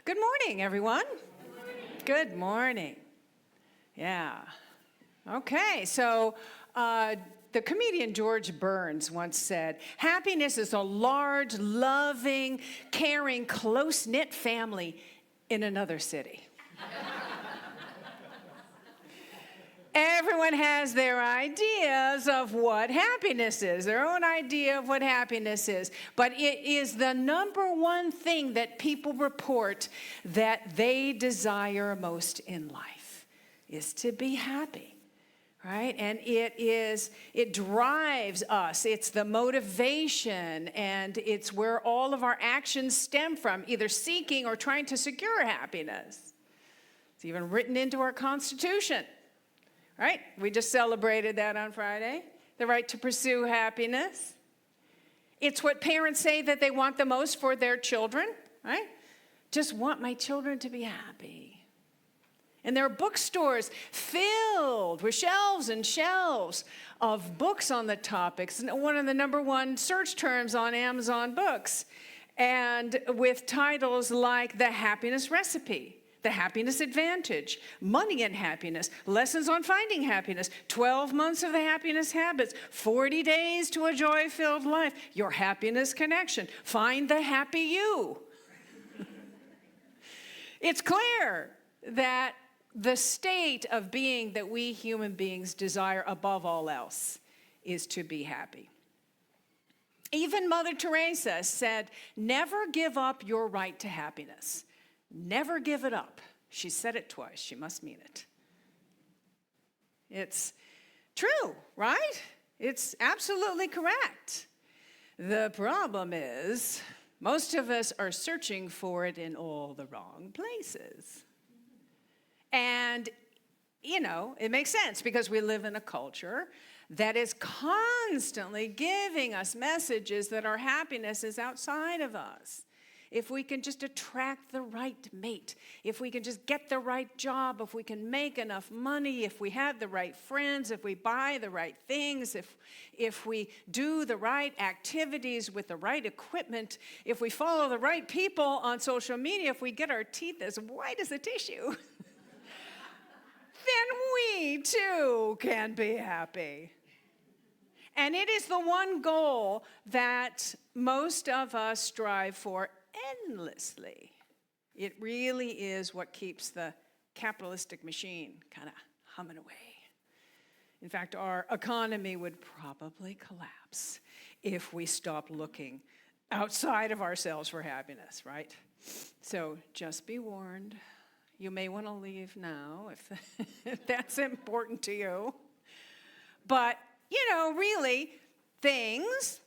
Good morning, everyone. Good morning. Yeah. Okay, so the comedian George Burns once said, happiness is a large, loving, caring, close-knit family in another city. Everyone has their ideas of what happiness is, their own idea of what happiness is. But it is the number one thing that people report that they desire most in life, is to be happy, right? And it drives us. It's the motivation, and it's where all of our actions stem from, either seeking or trying to secure happiness. It's even written into our Constitution. Right? We just celebrated that on Friday, the right to pursue happiness. It's what parents say that they want the most for their children, right? Just want my children to be happy. And there are bookstores filled with shelves and shelves of books on the topics. One of the number one search terms on Amazon Books, and with titles like The Happiness Recipe, The Happiness Advantage, Money and Happiness, Lessons on Finding Happiness, 12 Months of the Happiness Habits, 40 Days to a Joy-Filled Life, Your Happiness Connection, Find the Happy You. It's clear that the state of being that we human beings desire above all else is to be happy. Even Mother Teresa said, never give up your right to happiness. Never give it up. She said it twice. She must mean it. It's true, right? It's absolutely correct. The problem is, most of us are searching for it in all the wrong places. And, it makes sense because we live in a culture that is constantly giving us messages that our happiness is outside of us. If we can just attract the right mate, if we can just get the right job, if we can make enough money, if we have the right friends, if we buy the right things, if we do the right activities with the right equipment, if we follow the right people on social media, if we get our teeth as white as a tissue, then we too can be happy. And it is the one goal that most of us strive for endlessly. It really is what keeps the capitalistic machine kind of humming away. In fact, our economy would probably collapse if we stopped looking outside of ourselves for happiness, right? So just be warned. You may want to leave now if that's important to you. But, really, things,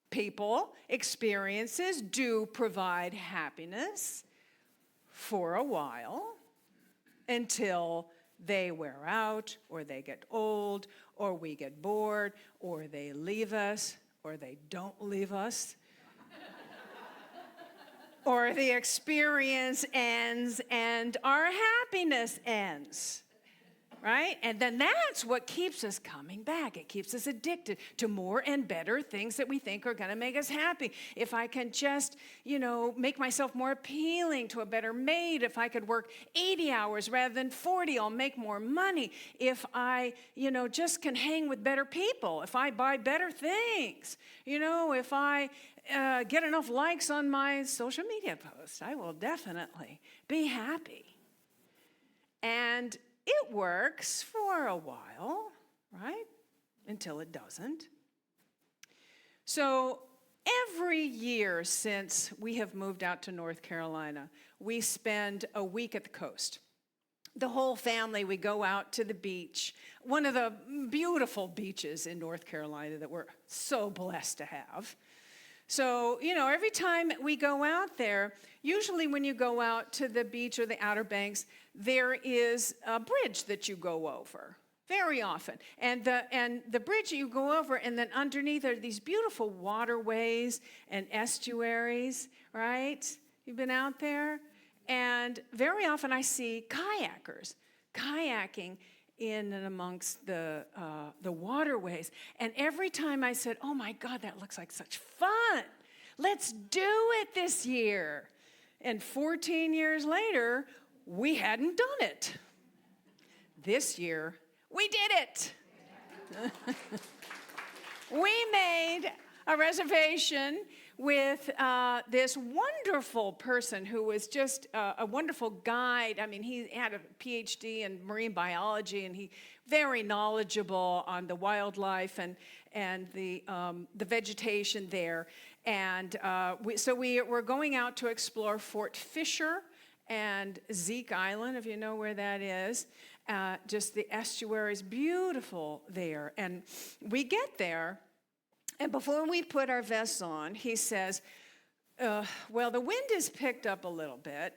people, experiences do provide happiness for a while until they wear out, or they get old, or we get bored, or they leave us, or they don't leave us, or the experience ends and our happiness ends. Right? And then that's what keeps us coming back. It keeps us addicted to more and better things that we think are going to make us happy. If I can just, make myself more appealing to a better mate, if I could work 80 hours rather than 40, I'll make more money. If I, just can hang with better people, if I buy better things, if I get enough likes on my social media posts, I will definitely be happy. And it works for a while, right? Until it doesn't. So every year since we have moved out to North Carolina, we spend a week at the coast. The whole family, we go out to the beach, one of the beautiful beaches in North Carolina that we're so blessed to have. So, every time we go out there, usually when you go out to the beach or the Outer Banks, there is a bridge that you go over, very often. And the bridge you go over, and then underneath are these beautiful waterways and estuaries, right? You've been out there? And very often I see kayakers kayaking in and amongst the waterways. And every time I said, oh my God, that looks like such fun. Let's do it this year. And 14 years later, we hadn't done it. This year, we did it. We made a reservation with this wonderful person who was just a wonderful guide. I mean, he had a PhD in marine biology, and he very knowledgeable on the wildlife and the vegetation there. And so we were going out to explore Fort Fisher and Zeke Island, if you know where that is. Just the estuary is beautiful there. And we get there, and before we put our vests on, he says, well, the wind is picked up a little bit,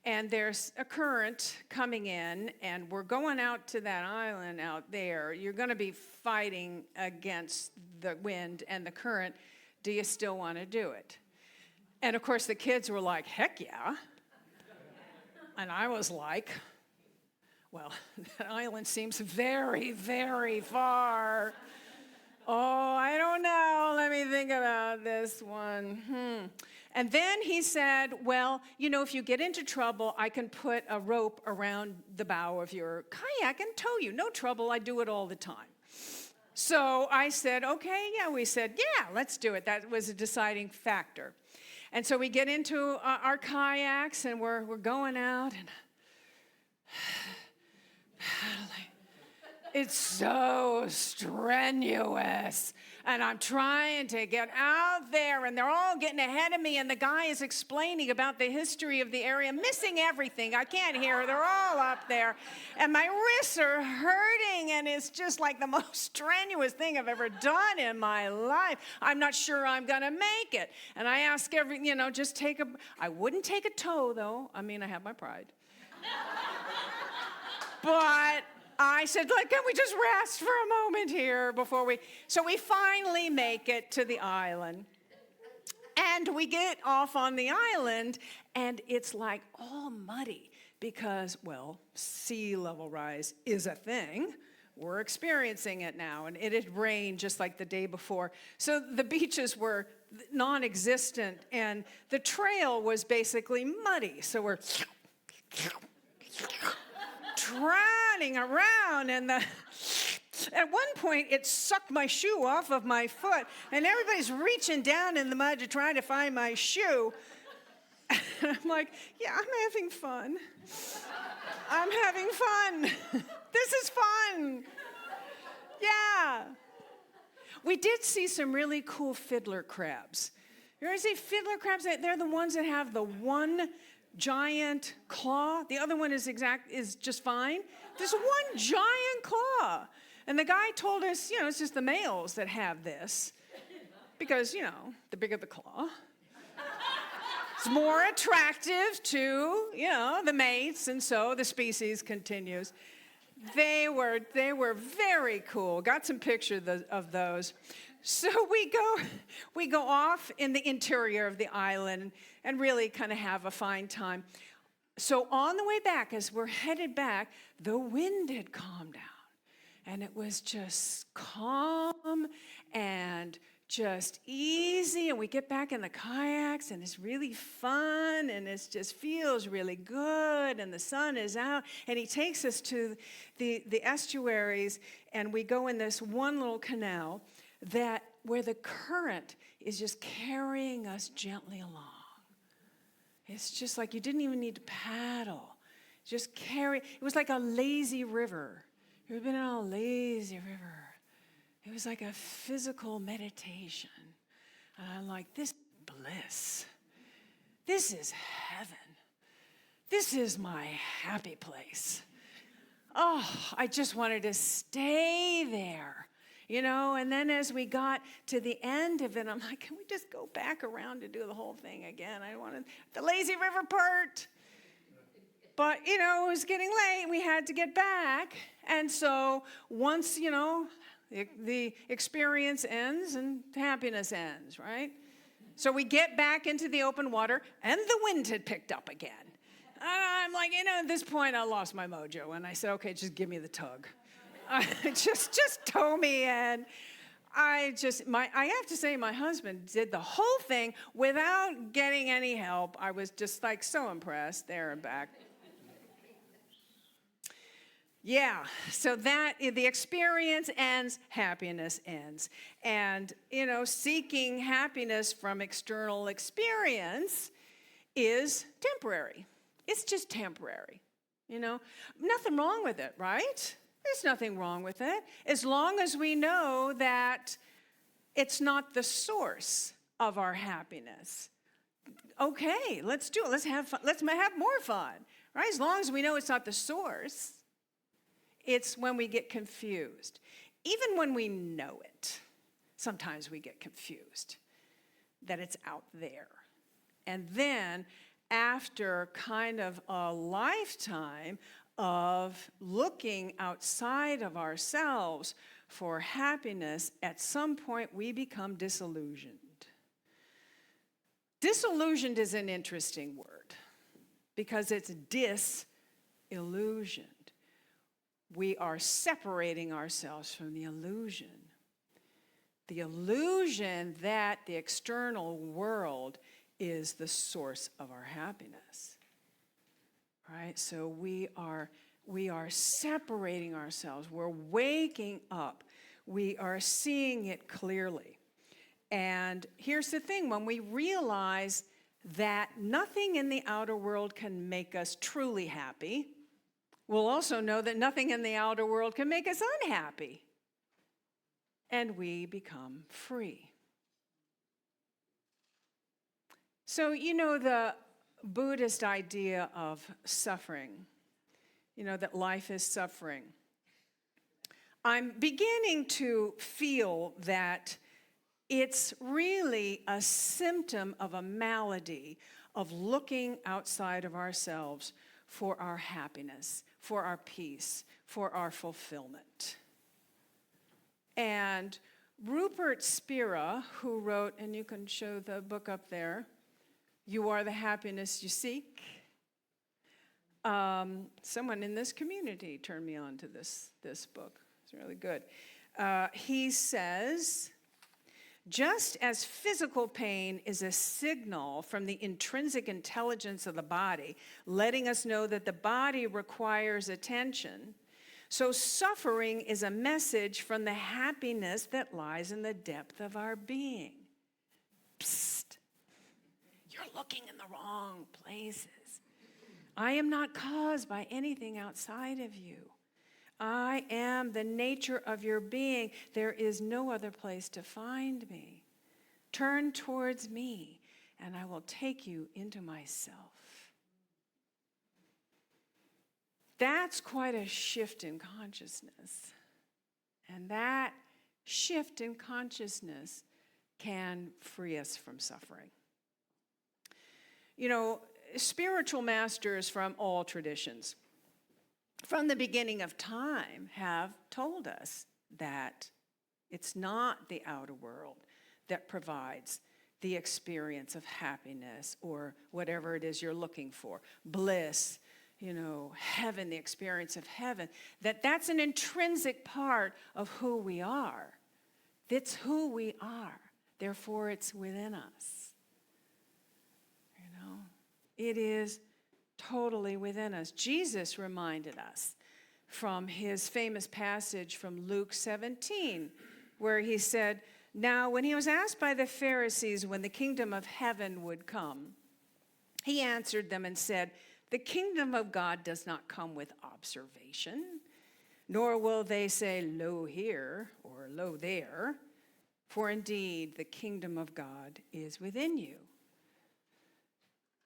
and there's a current coming in, and we're going out to that island out there. You're going to be fighting against the wind and the current. Do you still want to do it? And, of course, the kids were like, heck yeah. And I was like, well, that island seems very, very far. Oh, I don't know. Let me think about this one. And then he said, well, you know, if you get into trouble, I can put a rope around the bow of your kayak and tow you. No trouble. I do it all the time. So I said, okay, yeah. We said, yeah, let's do it. That was a deciding factor. And so we get into our kayaks, and we're going out, and it's so strenuous, and I'm trying to get out there, and they're all getting ahead of me, and the guy is explaining about the history of the area, missing everything. I can't hear. They're all up there, and my wrists are hurting, and it's just like the most strenuous thing I've ever done in my life. I'm not sure I'm going to make it. And I ask just I wouldn't take a tow, though. I mean, I have my pride. But I said, can we just rest for a moment here before so we finally make it to the island. And we get off on the island, and it's like all muddy because, well, sea level rise is a thing. We're experiencing it now, and it had rained just like the day before. So the beaches were non-existent, and the trail was basically muddy. So we're trotting around, and at one point it sucked my shoe off of my foot, and everybody's reaching down in the mud to try to find my shoe. And I'm like, yeah, I'm having fun. I'm having fun. This is fun. Yeah. We did see some really cool fiddler crabs. You ever see fiddler crabs? They're the ones that have the one giant claw. The other one is just fine. There's one giant claw. And the guy told us, it's just the males that have this. Because, the bigger the claw, it's more attractive to, the mates, and so the species continues. They were very cool. Got some pictures of those. So we go off in the interior of the island and really kind of have a fine time. So on the way back, as we're headed back, the wind had calmed down. And it was just calm and just easy. And we get back in the kayaks, and it's really fun, and it just feels really good, and the sun is out. And he takes us to the estuaries, and we go in this one little canal where the current is just carrying us gently along. It's just like you didn't even need to paddle. It was like a lazy river. You ever been on a lazy river? It was like a physical meditation. And I'm like, this is bliss. This is heaven. This is my happy place. Oh, I just wanted to stay there. And then as we got to the end of it, I'm like, can we just go back around to do the whole thing again? I wanted the lazy river part. But, it was getting late. We had to get back. And so once, the experience ends and happiness ends, right? So we get back into the open water, and the wind had picked up again. And I'm like, at this point, I lost my mojo. And I said, okay, just give me the tug. Just tow me in. I have to say, my husband did the whole thing without getting any help. I was just like so impressed there and back. Yeah, so that the experience ends, happiness ends. And, seeking happiness from external experience is temporary. It's just temporary, Nothing wrong with it, right? There's nothing wrong with it, as long as we know that it's not the source of our happiness. Okay, let's do it. Let's have fun. Let's have more fun, right? As long as we know it's not the source. It's when we get confused. Even when we know it, sometimes we get confused that it's out there. And then after kind of a lifetime of looking outside of ourselves for happiness, at some point we become disillusioned. Disillusioned is an interesting word because it's disillusioned. We are separating ourselves from the illusion that the external world is the source of our happiness. Right? So we are separating ourselves. We're waking up. We are seeing it clearly. And here's the thing, when we realize that nothing in the outer world can make us truly happy, we'll also know that nothing in the outer world can make us unhappy. And we become free. So, the Buddhist idea of suffering, that life is suffering. I'm beginning to feel that it's really a symptom of a malady of looking outside of ourselves for our happiness, for our peace, for our fulfillment. And Rupert Spira, who wrote, and you can show the book up there, You Are the Happiness You Seek. Someone in this community turned me on to this book. It's really good. He says, just as physical pain is a signal from the intrinsic intelligence of the body, letting us know that the body requires attention, so suffering is a message from the happiness that lies in the depth of our being. Psst, you're looking in the wrong places. I am not caused by anything outside of you. I am the nature of your being. There is no other place to find me. Turn towards me, and I will take you into myself. That's quite a shift in consciousness. And that shift in consciousness can free us from suffering. Spiritual masters from all traditions, from the beginning of time, have told us that it's not the outer world that provides the experience of happiness or whatever it is you're looking for, bliss, heaven, the experience of heaven, that's an intrinsic part of who we are. That's who we are. Therefore, it's within us. It is totally within us. Jesus reminded us from his famous passage from Luke 17, where he said, now, when he was asked by the Pharisees when the kingdom of heaven would come, he answered them and said, the kingdom of God does not come with observation, nor will they say, lo here or lo there, for indeed the kingdom of God is within you.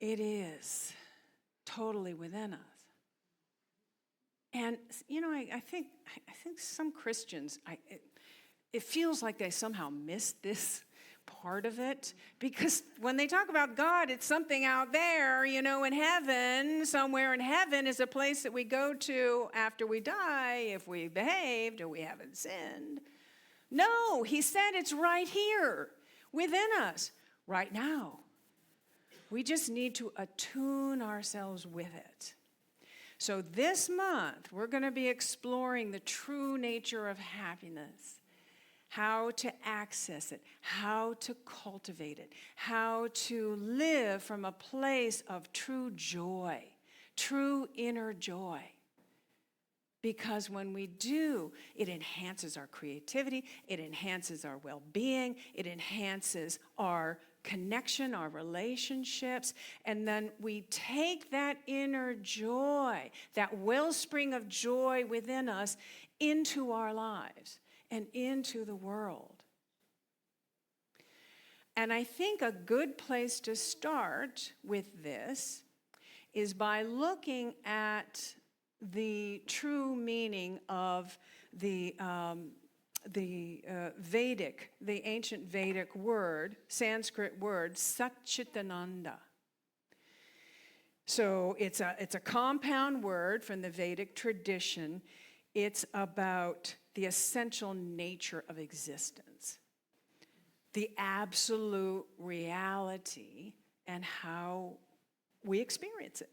It is totally within us. And, I think some Christians, it feels like they somehow missed this part of it, because when they talk about God, it's something out there, in heaven. Somewhere in heaven is a place that we go to after we die if we behaved or we haven't sinned. No, he said it's right here within us right now. We just need to attune ourselves with it. So this month, we're going to be exploring the true nature of happiness. how to access it, how to cultivate it, how to live from a place of true joy, true inner joy. Because when we do, it enhances our creativity, it enhances our well-being, it enhances our connection, our relationships, and then we take that inner joy, that wellspring of joy within us, into our lives and into the world. And I think a good place to start with this is by looking at the true meaning of the Vedic, the ancient Vedic word, Sanskrit word, Satchitananda. So it's a compound word from the Vedic tradition. It's about the essential nature of existence, the absolute reality, and how we experience it.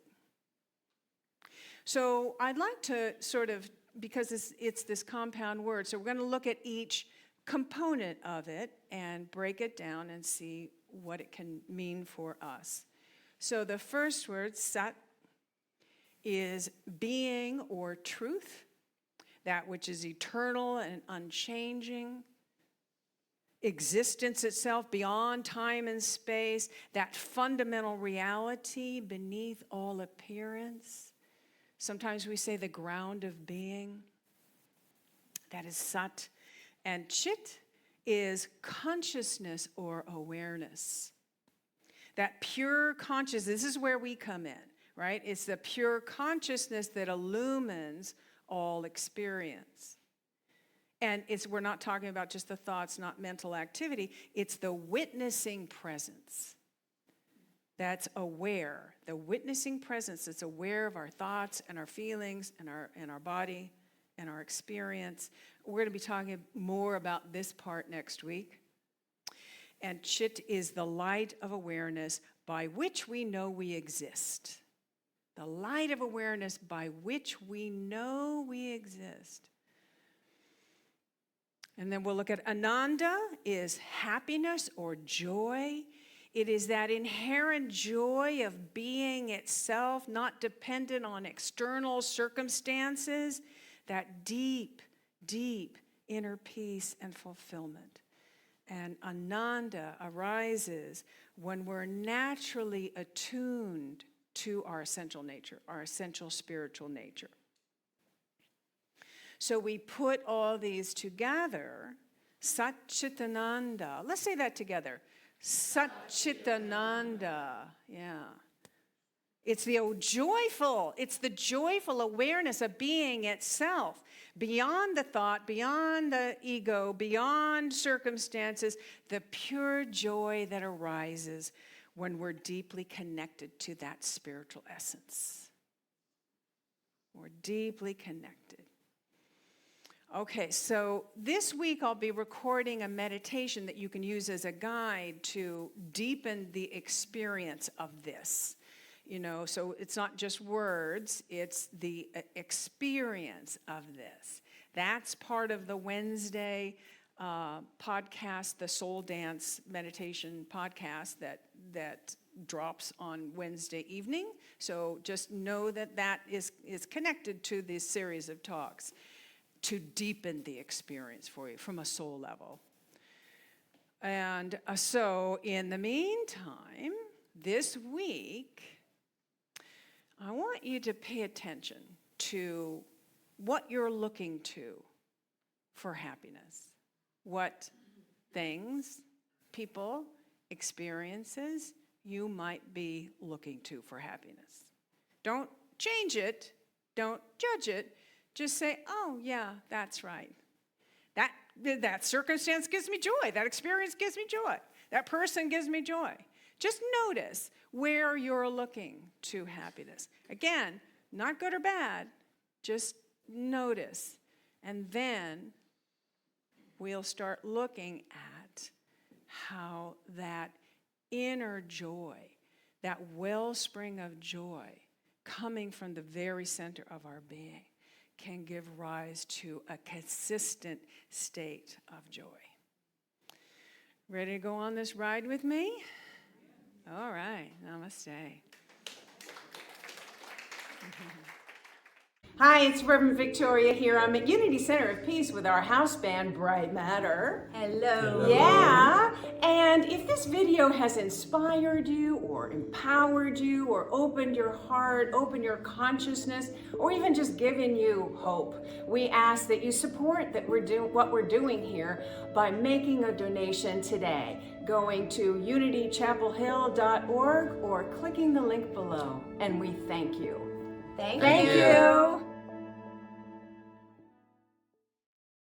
So I'd like to sort of, because it's this compound word, so we're going to look at each component of it and break it down and see what it can mean for us. So the first word, sat, is being or truth, that which is eternal and unchanging, existence itself beyond time and space, that fundamental reality beneath all appearance. Sometimes we say the ground of being. That is sat. And chit is consciousness or awareness. That pure consciousness, this is where we come in, right? It's the pure consciousness that illumines all experience. And we're not talking about just the thoughts, not mental activity. It's the witnessing presence that's aware, the witnessing presence that's aware of our thoughts and our feelings and our body and our experience. We're going to be talking more about this part next week. And chit is the light of awareness by which we know we exist. The light of awareness by which we know we exist. And then we'll look at Ananda is happiness or joy. It is that inherent joy of being itself, not dependent on external circumstances, that deep, deep inner peace and fulfillment. And Ananda arises when we're naturally attuned to our essential nature, our essential spiritual nature. So we put all these together, Satchitananda. Let's say that together. Satchitananda, yeah. It's the joyful awareness of being itself, beyond the thought, beyond the ego, beyond circumstances, the pure joy that arises when we're deeply connected to that spiritual essence. We're deeply connected. Okay, so this week I'll be recording a meditation that you can use as a guide to deepen the experience of this. You know, so it's not just words, it's the experience of this. That's part of the Wednesday podcast, the Soul Dance Meditation podcast that drops on Wednesday evening. So just know that is connected to this series of talks to deepen the experience for you from a soul level. And so in the meantime, this week, I want you to pay attention to what you're looking to for happiness. What things, people, experiences you might be looking to for happiness. Don't change it. Don't judge it. Just say, oh, yeah, that's right. That circumstance gives me joy. That experience gives me joy. That person gives me joy. Just notice where you're looking to happiness. Again, not good or bad. Just notice. And then we'll start looking at how that inner joy, that wellspring of joy coming from the very center of our being, can give rise to a consistent state of joy. Ready to go on this ride with me? All right, namaste. Hi, it's Reverend Victoria here. I'm at Unity Center of Peace with our house band, Bright Matter. Hello. Yeah, and if this video has inspired you or empowered you or opened your heart, opened your consciousness, or even just given you hope, we ask that you support what we're doing here by making a donation today, going to unitychapelhill.org or clicking the link below. And we thank you. Thank Thank you. you.